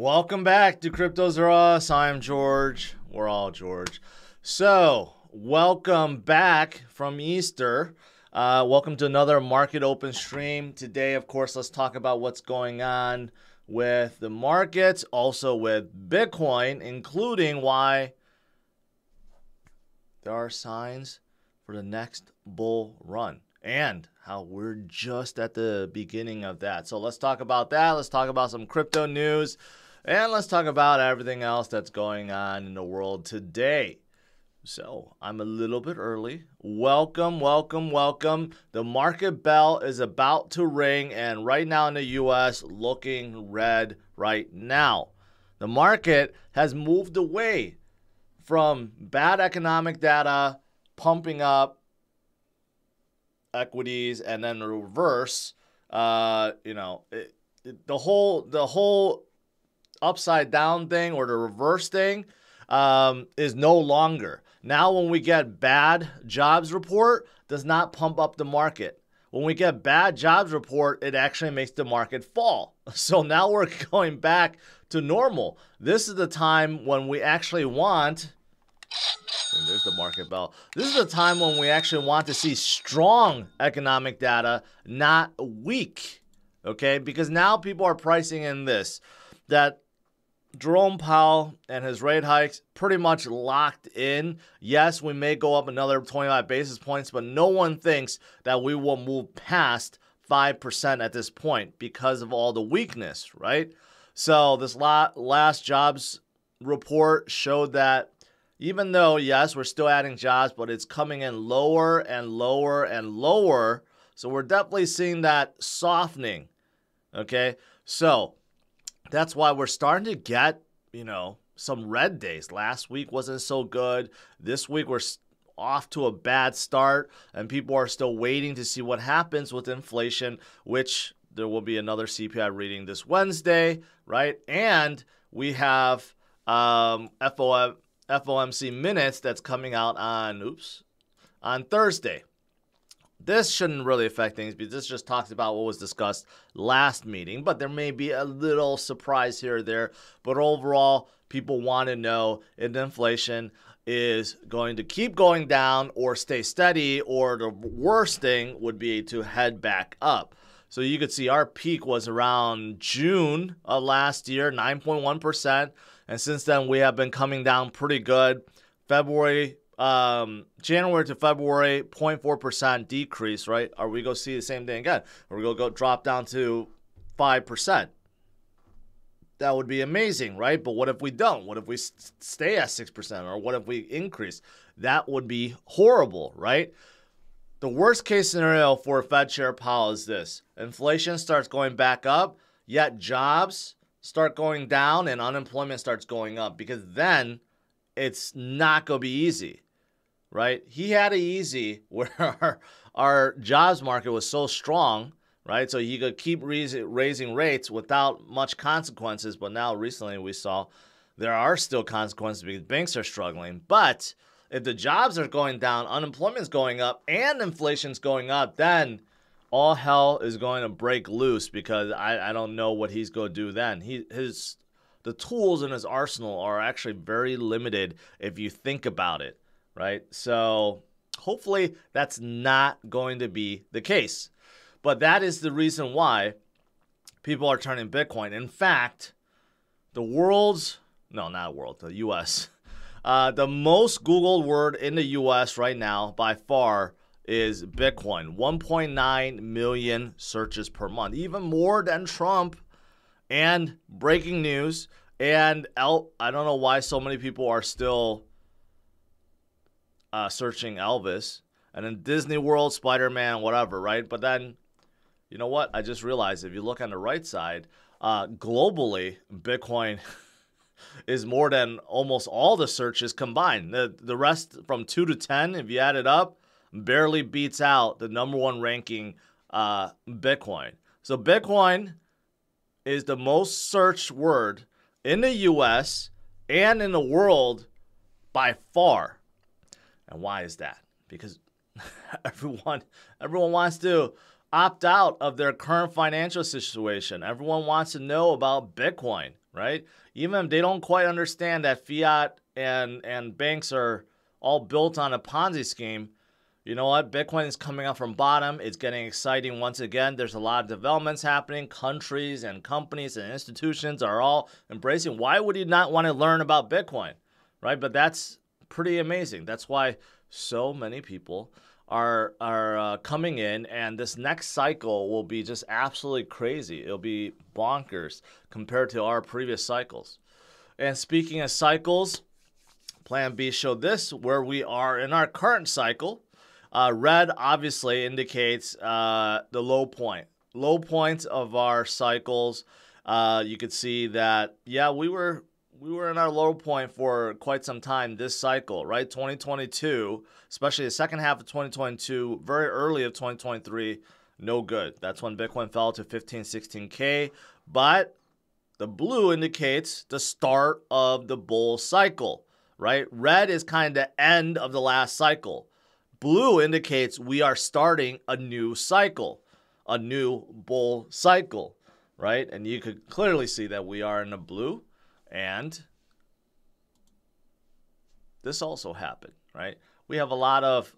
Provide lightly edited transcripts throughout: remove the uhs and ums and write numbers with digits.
Welcome back to Cryptos Are Us. I'm George. We're all George. So, welcome back from Easter. Welcome to another Market Open stream. Today, of course, let's talk about what's going on with the markets, also with Bitcoin, including why there are signs for the next bull run and how we're just at the beginning of that. So let's talk about that. Let's talk about some crypto news. And let's talk about everything else that's going on in the world today. So I'm a little bit early. Welcome. The market bell is about to ring, and right now in the U.S., looking red right now. The market has moved away from bad economic data, pumping up equities, and then the reverse. The whole upside down thing or the reverse thing is no longer. Now when we get bad jobs report, does not pump up the market. When we get bad jobs report, it actually makes the market fall. So now we're going back to normal. This is the time when we actually want, and there's the market bell. This is the time when we actually want to see strong economic data, not weak. Okay? Because now people are pricing in this, that Jerome Powell and his rate hikes pretty much locked in. Yes, we may go up another 25 basis points, but no one thinks that we will move past 5% at this point because of all the weakness, right? So this last jobs report showed that even though, yes, we're still adding jobs, but it's coming in lower and lower and lower. So we're definitely seeing that softening, okay? So that's why we're starting to get, some red days. Last week wasn't so good. This week we're off to a bad start, and people are still waiting to see what happens with inflation, which there will be another CPI reading this Wednesday, right? And we have FOMC minutes that's coming out on Thursday. This shouldn't really affect things because this just talks about what was discussed last meeting, but there may be a little surprise here or there. But overall, people want to know if inflation is going to keep going down or stay steady, or the worst thing would be to head back up. So you could see our peak was around June of last year, 9.1%. And since then, we have been coming down pretty good. January to February, 0.4% decrease, right? Are we going to see the same thing again? Are we going to go drop down to 5%? That would be amazing, right? But what if we don't? What if we stay at 6%? Or what if we increase? That would be horrible, right? The worst case scenario for Fed Chair Powell is this. Inflation starts going back up, yet jobs start going down and unemployment starts going up, because then it's not going to be easy, right? He had it easy where our jobs market was so strong, right? So he could keep raising rates without much consequences. But now recently we saw there are still consequences because banks are struggling. But if the jobs are going down, unemployment is going up, and inflation's going up, then all hell is going to break loose, because I don't know what he's going to do then. The tools in his arsenal are actually very limited if you think about it, right? So hopefully that's not going to be the case. But that is the reason why people are turning Bitcoin. In fact, the U.S., the most Googled word in the U.S. right now by far is Bitcoin. 1.9 million searches per month, even more than Trump. And breaking news, and I don't know why so many people are still searching Elvis, and then Disney World, Spider-Man, whatever, right? But then, you know what? I just realized if you look on the right side, globally, Bitcoin is more than almost all the searches combined. The rest from 2 to 10, if you add it up, barely beats out the number one ranking Bitcoin. So Bitcoin is the most searched word in the US and in the world by far. And why is that? Because everyone wants to opt out of their current financial situation. Everyone wants to know about Bitcoin, right? Even if they don't quite understand that fiat and banks are all built on a Ponzi scheme, you know what? Bitcoin is coming up from bottom. It's getting exciting once again. There's a lot of developments happening. Countries and companies and institutions are all embracing. Why would you not want to learn about Bitcoin, right? But that's pretty amazing. That's why so many people are coming in, and this next cycle will be just absolutely crazy. It'll be bonkers compared to our previous cycles. And speaking of cycles, Plan B showed this, where we are in our current cycle. Red obviously indicates the low point. Low points of our cycles. You could see that, yeah, we were in our low point for quite some time this cycle, right? 2022, especially the second half of 2022, very early of 2023, no good. That's when Bitcoin fell to 15, 16K. But the blue indicates the start of the bull cycle, right? Red is kind of the end of the last cycle. Blue indicates we are starting a new cycle, a new bull cycle, right? And you could clearly see that we are in the blue, and this also happened, right? We have a lot of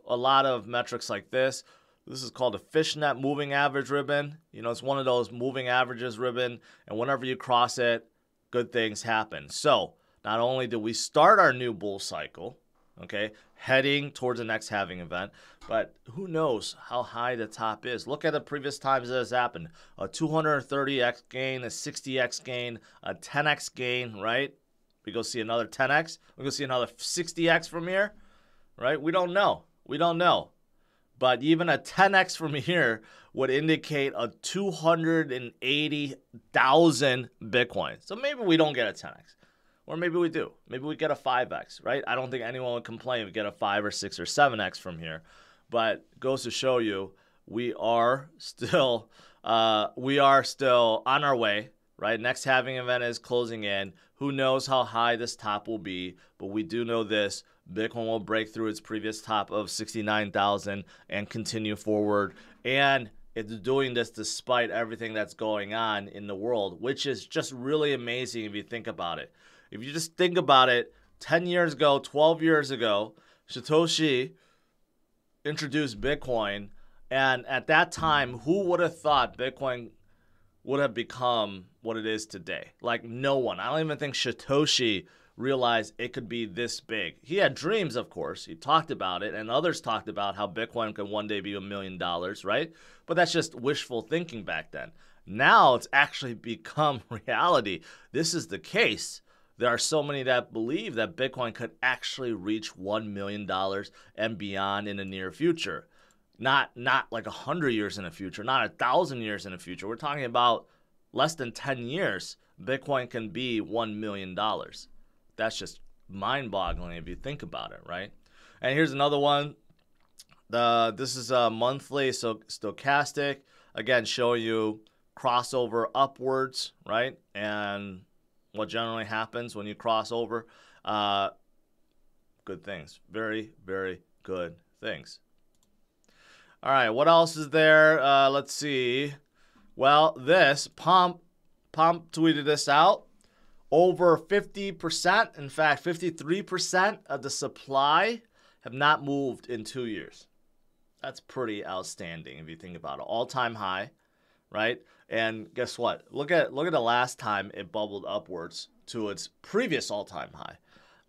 metrics like this. This is called a fishnet moving average ribbon. You know, it's one of those moving averages ribbon, and whenever you cross it, good things happen. So not only did we start our new bull cycle, okay, heading towards the next halving event, but who knows how high the top is. Look at the previous times that has happened. A 230x gain, a 60x gain, a 10x gain, right? We go see another 10x. We go see another 60x from here, right? We don't know. We don't know. But even a 10x from here would indicate a 280,000 Bitcoin. So maybe we don't get a 10x. Or maybe we do. Maybe we get a 5x, right? I don't think anyone would complain if we get a 5 or 6 or 7x from here. But it goes to show you we are still on our way, right? Next halving event is closing in. Who knows how high this top will be, but we do know this. Bitcoin will break through its previous top of 69,000 and continue forward. And it's doing this despite everything that's going on in the world, which is just really amazing if you think about it. If you just think about it, 10 years ago, 12 years ago, Satoshi introduced Bitcoin. And at that time, who would have thought Bitcoin would have become what it is today? Like, no one. I don't even think Satoshi realized it could be this big. He had dreams, of course. He talked about it, and others talked about how Bitcoin could one day be $1 million, right? But that's just wishful thinking back then. Now it's actually become reality. This is the case. There are so many that believe that Bitcoin could actually reach $1 million and beyond in the near future. Not like 100 years in the future, not 1,000 years in the future. We're talking about less than 10 years, Bitcoin can be $1 million. That's just mind-boggling if you think about it, right? And here's another one. This is a monthly stochastic. Again, showing you crossover upwards, right? And what generally happens when you cross over. Good things. Very, very good things. All right, what else is there? Let's see. Well, this, Pomp tweeted this out. Over 50%, in fact, 53% of the supply have not moved in 2 years. That's pretty outstanding if you think about it. All-time high, right? And guess what? Look at the last time it bubbled upwards to its previous all-time high.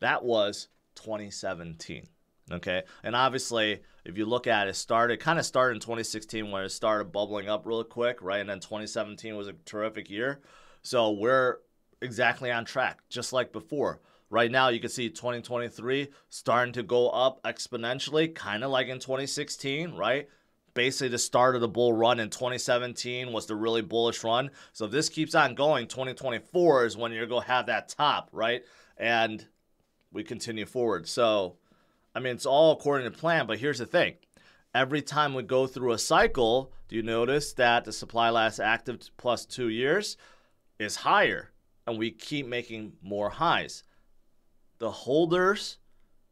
That was 2017. Okay, and obviously, if you look at it, it kind of started in 2016 when it started bubbling up really quick, right? And then 2017 was a terrific year. So we're exactly on track, just like before. Right now, you can see 2023 starting to go up exponentially, kind of like in 2016, right? Basically, the start of the bull run in 2017 was the really bullish run. So if this keeps on going, 2024 is when you're going to have that top, right? And we continue forward. So, I mean, it's all according to plan, but here's the thing. Every time we go through a cycle, do you notice that the supply last active plus 2 years is higher? And we keep making more highs. The holders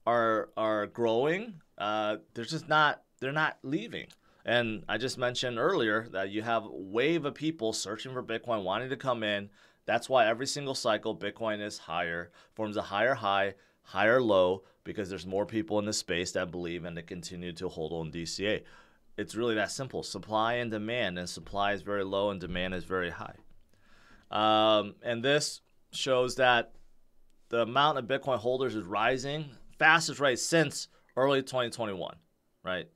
are growing. They're not leaving. And I just mentioned earlier that you have a wave of people searching for Bitcoin, wanting to come in. That's why every single cycle, Bitcoin is higher, forms a higher high, higher low, because there's more people in the space that believe and to continue to hold on DCA. It's really that simple. Supply and demand, and supply is very low and demand is very high. And this shows that the amount of Bitcoin holders is rising fastest rate since early 2021, right?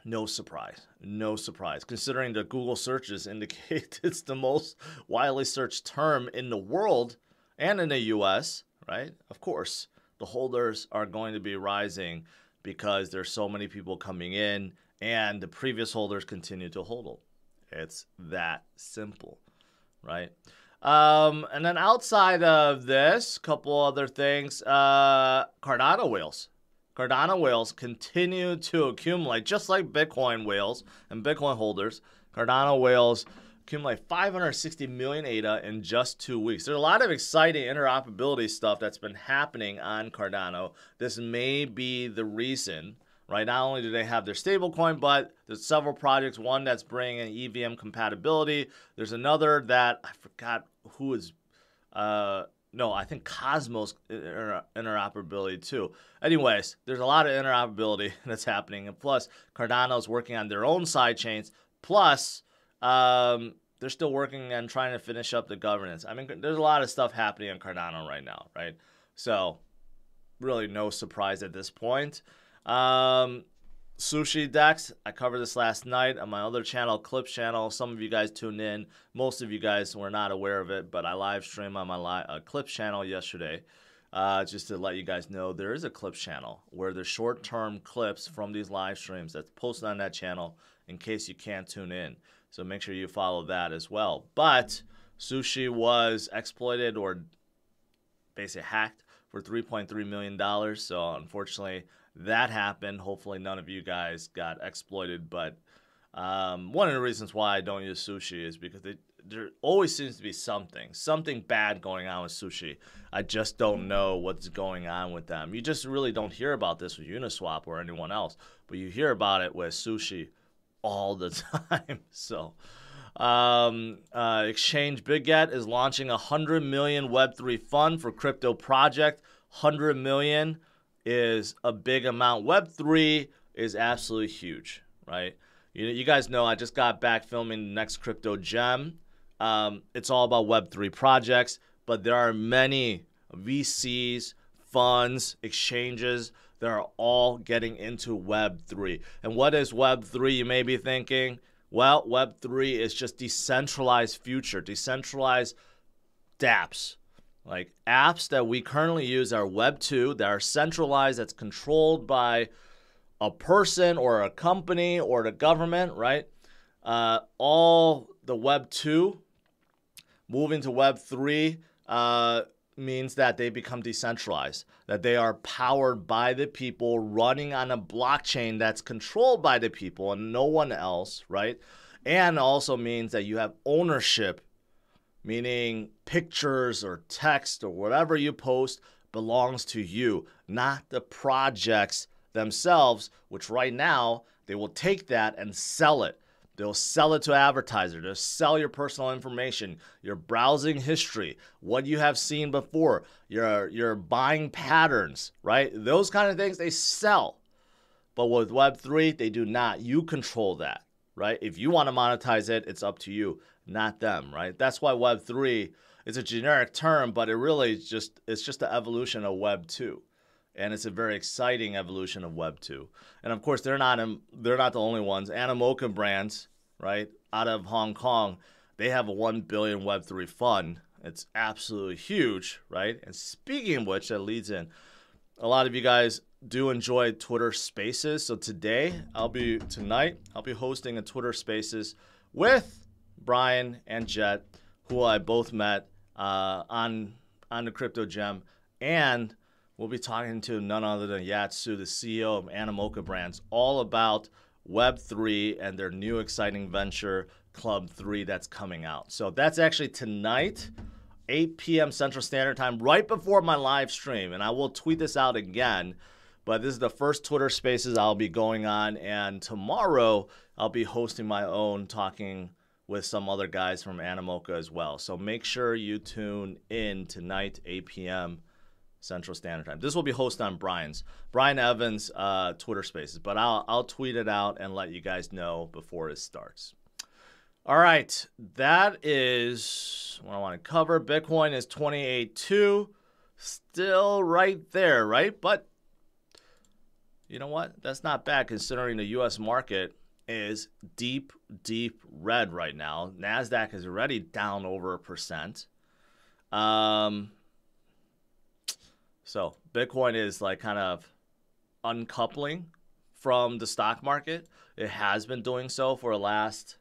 No surprise. No surprise. Considering the Google searches indicate it's the most widely searched term in the world and in the US, right? Of course, the holders are going to be rising because there's so many people coming in and the previous holders continue to hold them. It's that simple, right? And then outside of this, couple other things, Cardano whales. Cardano whales continue to accumulate, just like Bitcoin whales and Bitcoin holders. Cardano whales accumulate 560 million ADA in just 2 weeks. There's a lot of exciting interoperability stuff that's been happening on Cardano. This may be the reason, right? Not only do they have their stablecoin, but there's several projects. One that's bringing EVM compatibility. There's another that I forgot who is. No, I think Cosmos interoperability too. Anyways, there's a lot of interoperability that's happening. And plus, Cardano's working on their own side chains. Plus, they're still working on trying to finish up the governance. I mean, there's a lot of stuff happening on Cardano right now, right? So, really no surprise at this point. Sushi Dex, I covered this last night on my other channel, Clips channel. Some of you guys tuned in. Most of you guys were not aware of it, but I live streamed on my Clips channel yesterday. Just to let you guys know, there is a Clips channel where there's short-term clips from these live streams that's posted on that channel in case you can't tune in. So make sure you follow that as well. But Sushi was exploited or basically hacked for $3.3 million. So unfortunately, that happened. Hopefully none of you guys got exploited, but one of the reasons why I don't use Sushi is because there always seems to be something bad going on with Sushi. I just don't know what's going on with them. You just really don't hear about this with Uniswap or anyone else, but you hear about it with Sushi all the time. So Exchange BitGet is launching a 100 million Web3 fund for crypto project. 100 million is a big amount. Web3 is absolutely huge, right? You guys know I just got back filming the next crypto gem. It's all about Web3 projects, but there are many VCs, funds, exchanges that are all getting into Web3. And what is Web3, you may be thinking? Well, Web3 is just decentralized future, decentralized dApps. Like apps that we currently use are Web 2, that are centralized, that's controlled by a person or a company or the government, right? All the Web 2 moving to Web 3 means that they become decentralized, that they are powered by the people, running on a blockchain that's controlled by the people and no one else, right? And also means that you have ownership, meaning pictures or text or whatever you post belongs to you, not the projects themselves, which right now they will take that and sell it. They'll sell it to advertisers. They'll sell your personal information, your browsing history, what you have seen before, your buying patterns, right? Those kind of things they sell. But with Web3, they do not. You control that, right? If you want to monetize it, it's up to you, not them, right? That's why Web3 is a generic term, but it really is just the evolution of Web 2. And it's a very exciting evolution of Web 2. And of course, they're not the only ones. Animoca Brands, right, out of Hong Kong, they have a 1 billion Web3 fund. It's absolutely huge, right? And speaking of which, that leads in, a lot of you guys do enjoy Twitter Spaces. So tonight, I'll be hosting a Twitter Spaces with Brian and Jet, who I both met on the Crypto Gem, and we'll be talking to none other than Yat Siu, the CEO of Animoca Brands, all about Web3 and their new exciting venture, Club 3, that's coming out. So that's actually tonight, 8 p.m. Central Standard Time, right before my live stream. And I will tweet this out again, but this is the first Twitter Spaces I'll be going on. And tomorrow, I'll be hosting my own, talking with some other guys from Animoca as well. So make sure you tune in tonight, 8 p.m. Central Standard Time. This will be hosted on Brian Evans Twitter Spaces, but I'll tweet it out and let you guys know before it starts. All right, that is what I want to cover. Bitcoin is 28.2, still right there, right? But you know what? That's not bad considering the U.S. market is deep, deep red right now. NASDAQ is already down over 1%. So Bitcoin is like kind of uncoupling from the stock market. It has been doing so for the last,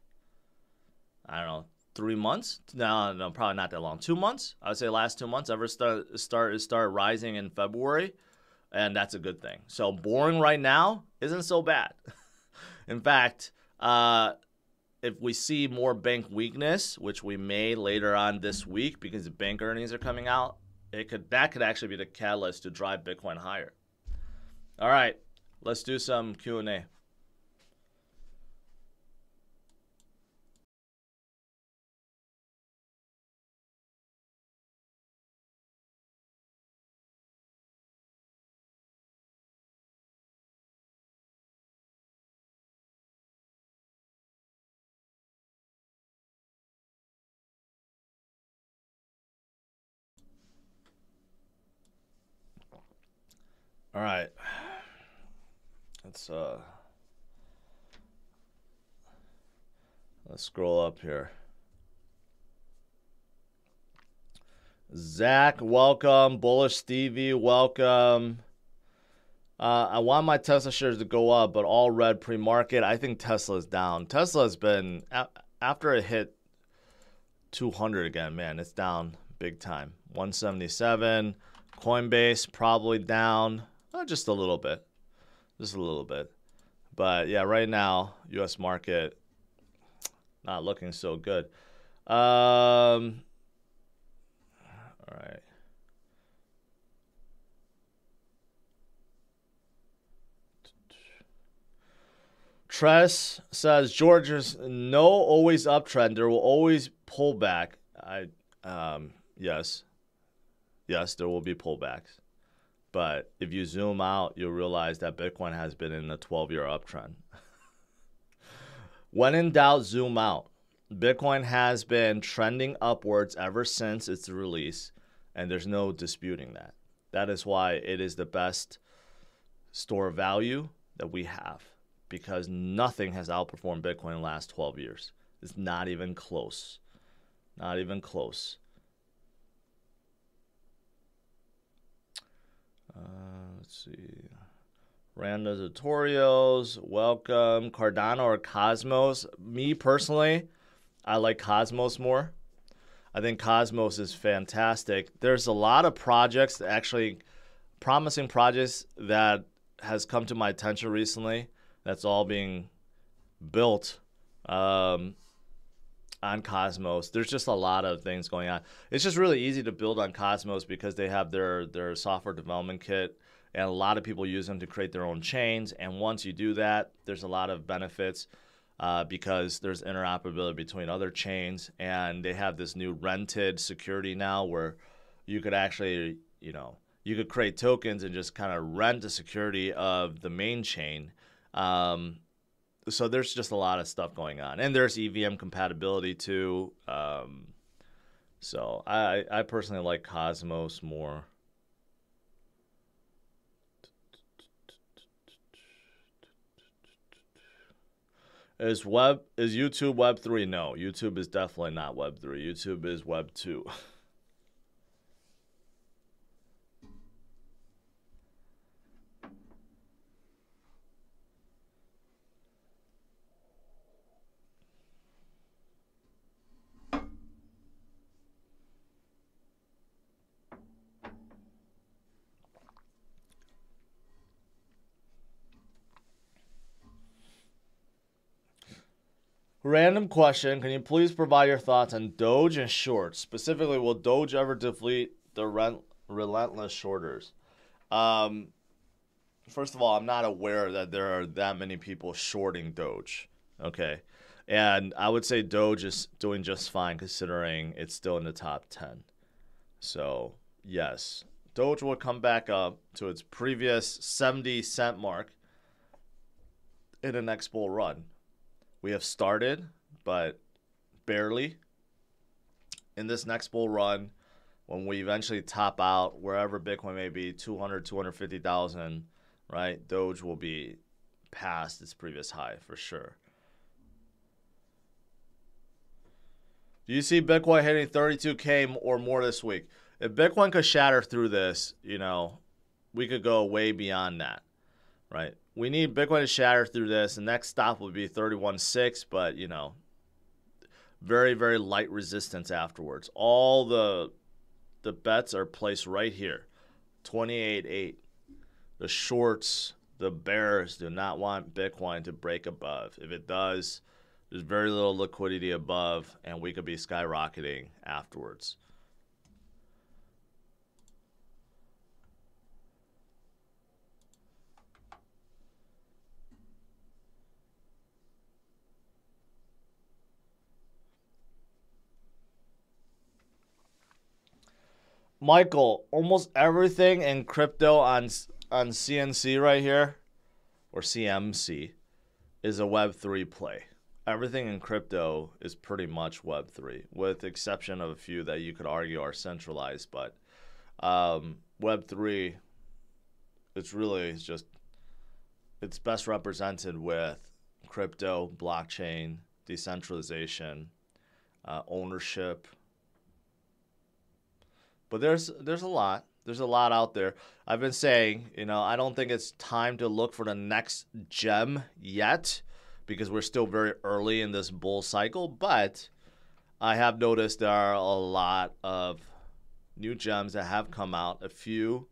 I don't know, 3 months. No, probably not that long. 2 months. I would say last 2 months. Ever start rising in February, and that's a good thing. So boring right now isn't so bad. In fact, if we see more bank weakness, which we may later on this week because the bank earnings are coming out, that could actually be the catalyst to drive Bitcoin higher. All right, let's do some Q&A. All right. Let's scroll up here. Zach, welcome. Bullish Stevie, welcome. I want my Tesla shares to go up, but all red pre-market. I think Tesla's down. Tesla's been, after it hit 200 again, man, it's down big time. 177. Coinbase probably down just a little bit. Just a little bit. But yeah, right now, U.S. market not looking so good. All right. Tress says, George's no always uptrend. There will always pullback. Yes. Yes, there will be pullbacks. But if you zoom out, you'll realize that Bitcoin has been in a 12-year uptrend. When in doubt, zoom out. Bitcoin has been trending upwards ever since its release, and there's no disputing that. That is why it is the best store of value that we have, because nothing has outperformed Bitcoin in the last 12 years. It's not even close. Not even close. Let's see. Randa tutorials, welcome. Cardano or Cosmos? Me personally, I like Cosmos more. I think Cosmos is fantastic. There's a lot of projects, actually promising projects that has come to my attention recently. That's all being built on Cosmos. There's just a lot of things going on. It's just really easy to build on Cosmos because they have their software development kit, and a lot of people use them to create their own chains. And once you do that, there's a lot of benefits because there's interoperability between other chains, and they have this new rented security now where you could actually, you could create tokens and just kind of rent the security of the main chain. So there's just a lot of stuff going on, and there's EVM compatibility too. So I personally like Cosmos more. Is YouTube Web 3? No, YouTube is definitely not Web 3. YouTube is Web 2. Random question. Can you please provide your thoughts on Doge and shorts? Specifically, will Doge ever defeat the relentless shorters? First of all, I'm not aware that there are that many people shorting Doge. Okay. And I would say Doge is doing just fine considering it's still in the top 10. So, yes, Doge will come back up to its previous 70 cent mark in the next bull run. We have started, but barely. In this next bull run, when we eventually top out wherever Bitcoin may be, 200, 250,000, right? Doge will be past its previous high for sure. Do you see Bitcoin hitting 32K or more this week? If Bitcoin could shatter through this, we could go way beyond that, right? We need Bitcoin to shatter through this. The next stop would be 31.6, but, very, very light resistance afterwards. All the bets are placed right here, 28.8. The shorts, the bears do not want Bitcoin to break above. If it does, there's very little liquidity above, and we could be skyrocketing afterwards. Michael, almost everything in crypto on CNC right here, or CMC, is a Web3 play. Everything in crypto is pretty much Web3, with the exception of a few that you could argue are centralized. But Web3, it's best represented with crypto, blockchain, decentralization, ownership. But there's a lot. There's a lot out there. I've been saying, I don't think it's time to look for the next gem yet, because we're still very early in this bull cycle. But I have noticed there are a lot of new gems that have come out. A few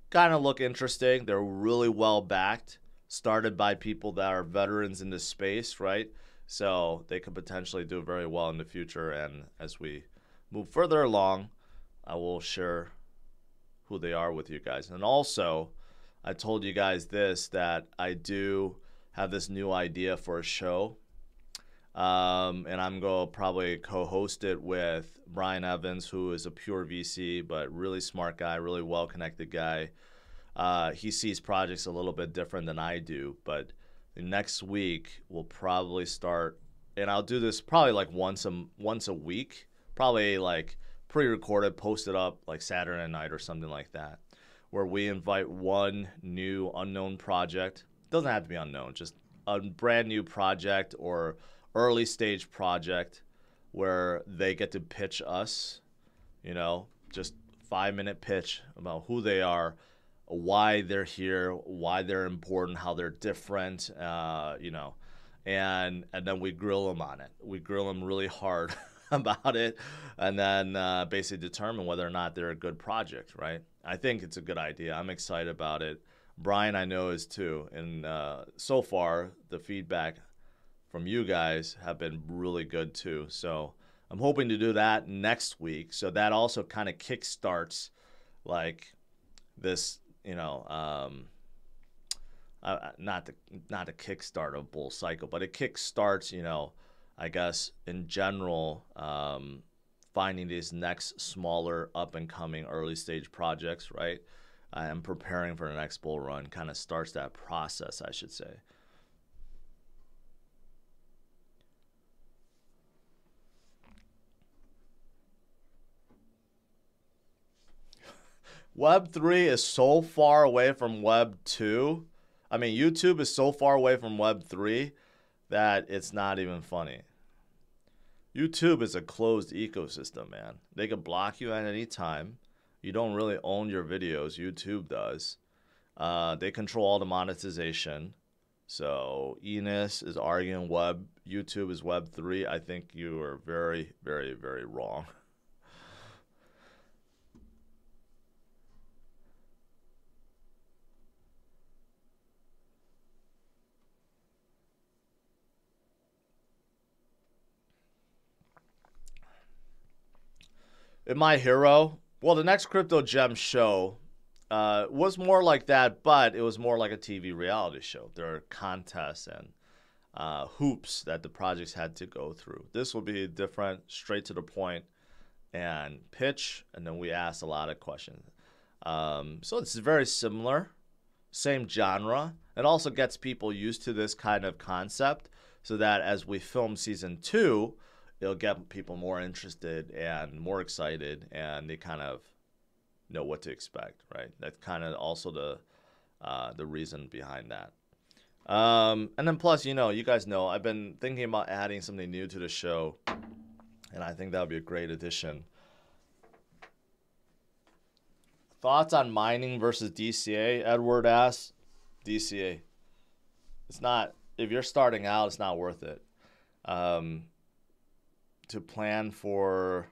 kind of look interesting. They're really well backed, started by people that are veterans in this space, right? So they could potentially do very well in the future. And as we move further along, I will share who they are with you guys. And also, I told you guys that I do have this new idea for a show. And I'm going to probably co-host it with Brian Evans, who is a pure VC, but really smart guy, really well-connected guy. He sees projects a little bit different than I do. But next week, we'll probably start, and I'll do this probably like once a week, probably like pre-recorded, posted up like Saturday night or something like that, where we invite one new unknown project. Doesn't have to be unknown, just a brand new project or early stage project where they get to pitch us, just 5-minute pitch about who they are, why they're here, why they're important, how they're different, and then we grill them on it. We grill them really hard about it, and then basically determine whether or not they're a good project, right? I think it's a good idea. I'm excited about it. Brian, I know, is too. And so far, the feedback from you guys have been really good too. So I'm hoping to do that next week. So that also kind of kickstarts like this, not the kickstart of bull cycle, but it kickstarts, I guess, in general, finding these next smaller up-and-coming early-stage projects, right? And preparing for the next bull run kind of starts that process, I should say. Web3 is so far away from Web2. I mean, YouTube is so far away from Web3 that it's not even funny. YouTube is a closed ecosystem, man. They can block you at any time. You don't really own your videos. YouTube does. They control all the monetization. So Enos is arguing YouTube is Web3. I think you are very, very, very wrong. In my hero, well, the next Crypto Gem show was more like that, but it was more like a TV reality show. There are contests, and hoops that the projects had to go through. This will be different, straight to the point, and pitch, and then we ask a lot of questions. So it's very similar, same genre. It also gets people used to this kind of concept so that as we film season 2, it'll get people more interested and more excited, and they kind of know what to expect, right? That's kind of also the reason behind that. And then plus, you guys know, I've been thinking about adding something new to the show, and I think that would be a great addition. Thoughts on mining versus DCA? Edward asks. DCA. It's not, if you're starting out, it's not worth it. To plan for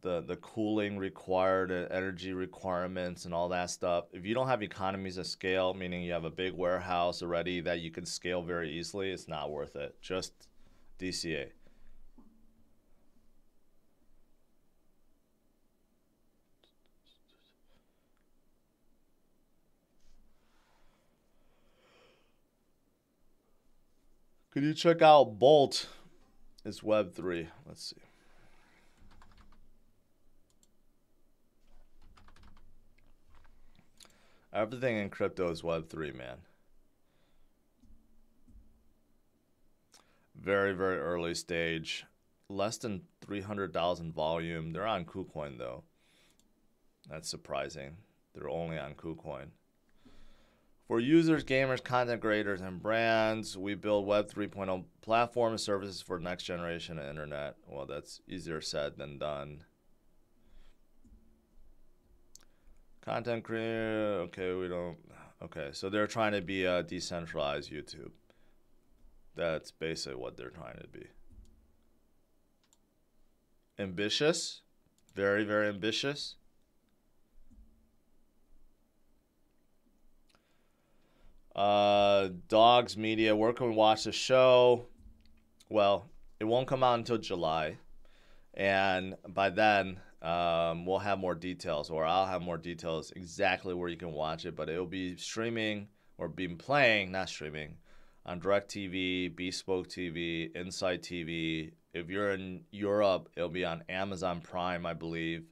the cooling required, energy requirements and all that stuff, if you don't have economies of scale, meaning you have a big warehouse already that you can scale very easily, it's not worth it. Just DCA. Could you check out Bolt? It's Web3. Let's see. Everything in crypto is Web3, man. Very, very early stage. Less than 300,000 volume. They're on KuCoin, though. That's surprising. They're only on KuCoin. For users, gamers, content creators, and brands, we build Web 3.0 platform and services for next generation of internet. Well, that's easier said than done. Content creator, okay, we don't, okay, so they're trying to be a decentralized YouTube. That's basically what they're trying to be. Ambitious, very, very ambitious. Dogs Media, where can we watch the show? Well, it won't come out until July, and by then we'll have more details, or I'll have more details exactly where you can watch it, but it'll be streaming or being playing, not streaming, on DirecTV, Bespoke TV, Insight TV. If you're in Europe, it'll be on Amazon Prime, I believe.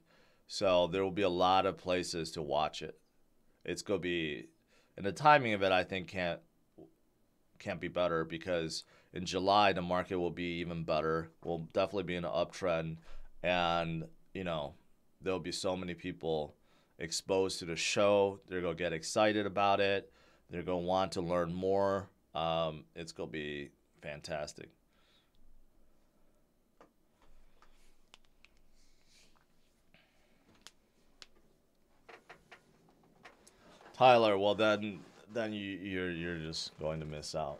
So there will be a lot of places to watch it. It's going to be, and the timing of it, I think, can't be better, because in July the market will be even better. We'll definitely be in an uptrend, and there'll be so many people exposed to the show. They're gonna get excited about it. They're gonna want to learn more. It's gonna be fantastic. Tyler, well then you're just going to miss out.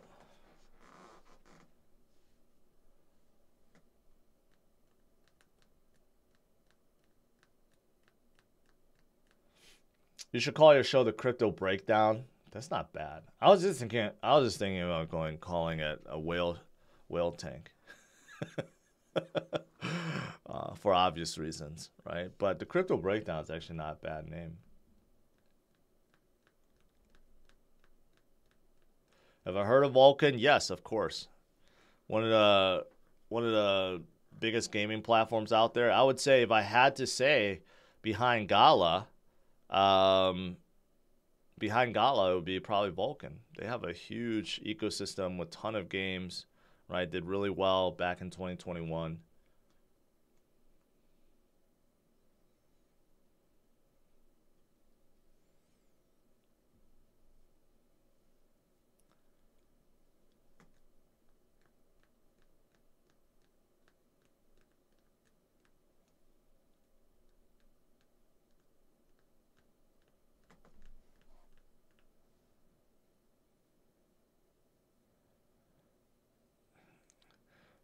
You should call your show the Crypto Breakdown. That's not bad. I was just thinking about calling it a whale tank. For obvious reasons, right? But the Crypto Breakdown is actually not a bad name. Have I heard of Vulcan? Yes, of course. One of the biggest gaming platforms out there. I would say, if I had to say, behind Gala, it would be probably Vulcan. They have a huge ecosystem with a ton of games, right? Did really well back in 2021.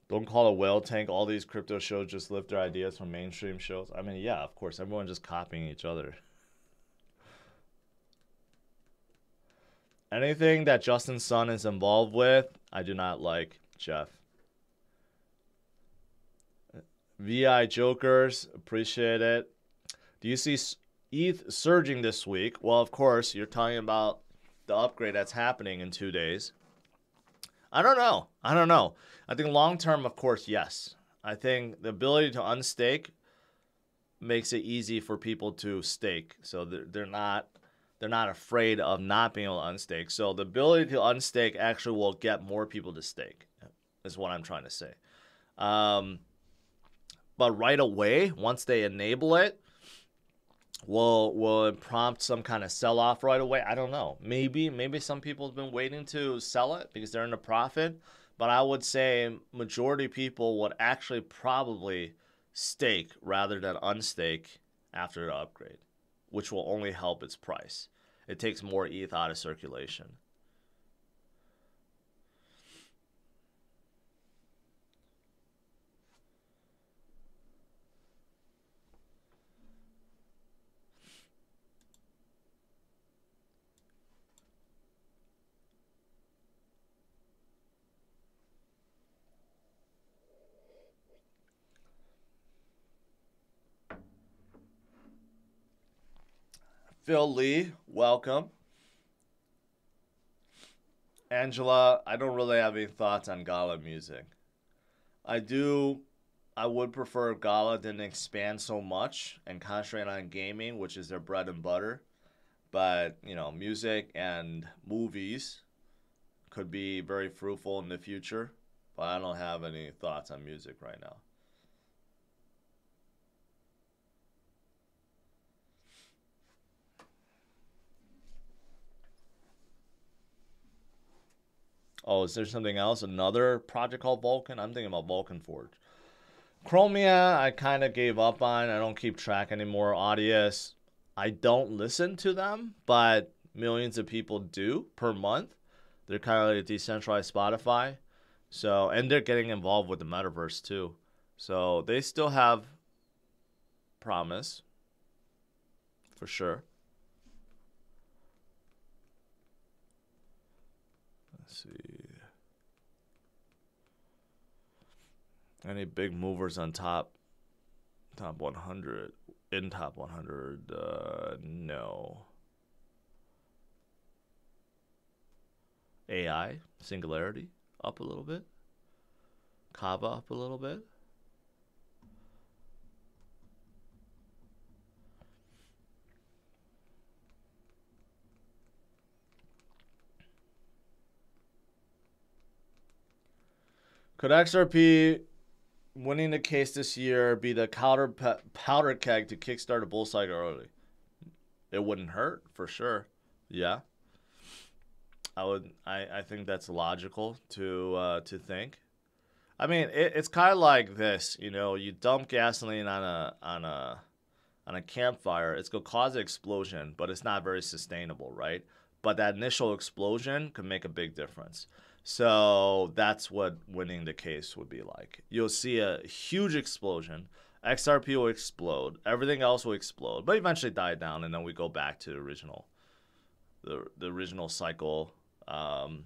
Don't call it whale tank. All these crypto shows just lift their ideas from mainstream shows. I mean, yeah, of course, everyone's just copying each other. Anything that Justin Sun is involved with, I do not like, Jeff. VI Jokers, appreciate it. Do you see ETH surging this week? Well, of course, you're talking about the upgrade that's happening in 2 days. I don't know. I don't know. I think long term, of course, yes. I think the ability to unstake makes it easy for people to stake. So they're not afraid of not being able to unstake. So the ability to unstake actually will get more people to stake, is what I'm trying to say. But right away, once they enable it, will it prompt some kind of sell off right away? I don't know. Maybe some people have been waiting to sell it because they're in a profit. But I would say majority of people would actually probably stake rather than unstake after the upgrade, which will only help its price. It takes more ETH out of circulation. Phil Lee, welcome. Angela, I don't really have any thoughts on Gala music. I do. I would prefer if Gala didn't expand so much and concentrate on gaming, which is their bread and butter. But, music and movies could be very fruitful in the future. But I don't have any thoughts on music right now. Oh, is there something else? Another project called Vulcan? I'm thinking about Vulcan Forge. Chromia, I kind of gave up on. I don't keep track anymore. Audius, I don't listen to them, but millions of people do per month. They're kind of like a decentralized Spotify. So, and they're getting involved with the metaverse too. So they still have promise for sure. Let's see. Any big movers on top 100 in top 100? No. AI Singularity up a little bit. Kava up a little bit. Could XRP winning the case this year be the powder keg to kickstart a bull cycle early? It wouldn't hurt for sure. Yeah, I think that's logical to think. I mean, it's kind of like this. You dump gasoline on a campfire. It's gonna cause an explosion, but it's not very sustainable, right? But that initial explosion could make a big difference. So that's what winning the case would be like. You'll see a huge explosion. XRP will explode. Everything else will explode, but eventually die down, and then we go back to the original cycle. And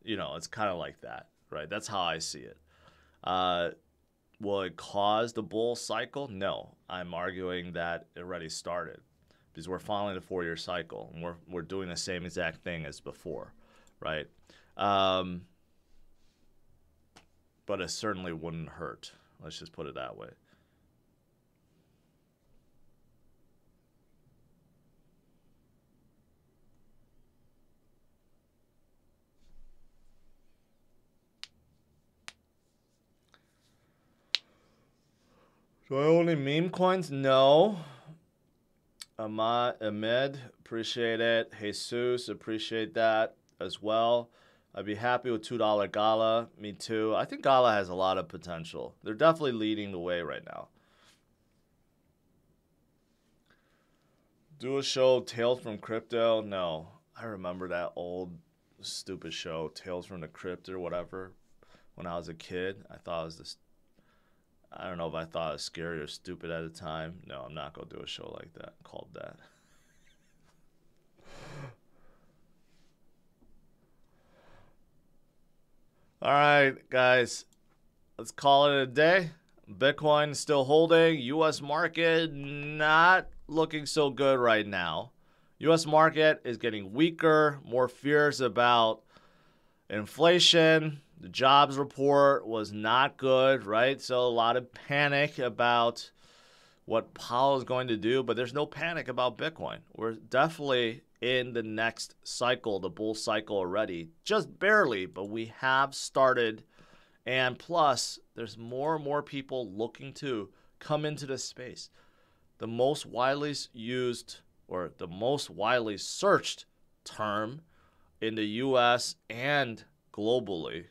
it's kind of like that, right? That's how I see it. Will it cause the bull cycle? No, I'm arguing that it already started because we're following the 4-year cycle, and we're doing the same exact thing as before. Right? But it certainly wouldn't hurt. Let's just put it that way. Do I own any meme coins? No. Ahmed, appreciate it. Jesus, appreciate that as well. I'd be happy with $2 Gala. Me too. I think Gala has a lot of potential. They're definitely leading the way right now. Do a show, Tales from Crypto? No. I remember that old stupid show, Tales from the Crypt or whatever. When I was a kid, I thought it was this. I don't know if I thought it was scary or stupid at the time. No, I'm not going to do a show like that, called that. All right, guys, let's call it a day. Bitcoin still holding. U.S. market not looking so good right now. U.S. market is getting weaker, more fears about inflation, the jobs report was not good, right? So a lot of panic about what Powell is going to do, but there's no panic about Bitcoin. We're definitely in the next cycle, the bull cycle already, just barely, but we have started. And plus, there's more and more people looking to come into this space. The most widely used or the most widely searched term in the US and globally,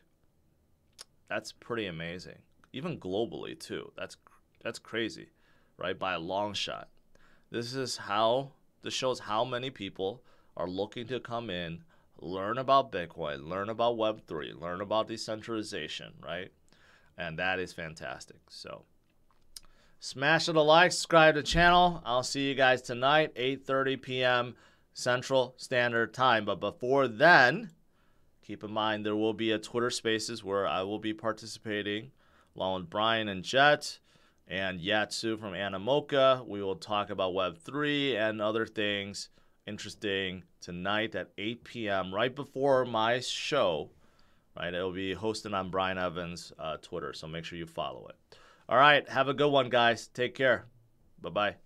that's pretty amazing. Even globally too. That's crazy, right? By a long shot. This shows how many people are looking to come in, learn about Bitcoin, learn about Web3, learn about decentralization, right? And that is fantastic. So smash the like, subscribe to the channel. I'll see you guys tonight, 8:30 p.m. Central Standard Time. But before then, keep in mind there will be a Twitter Spaces where I will be participating along with Brian and Jet and Yatsu from Animoca. We will talk about Web3 and other things interesting tonight at 8 p.m. right before my show. Right, it will be hosted on Brian Evans' Twitter, so make sure you follow it. All right, have a good one, guys. Take care. Bye-bye.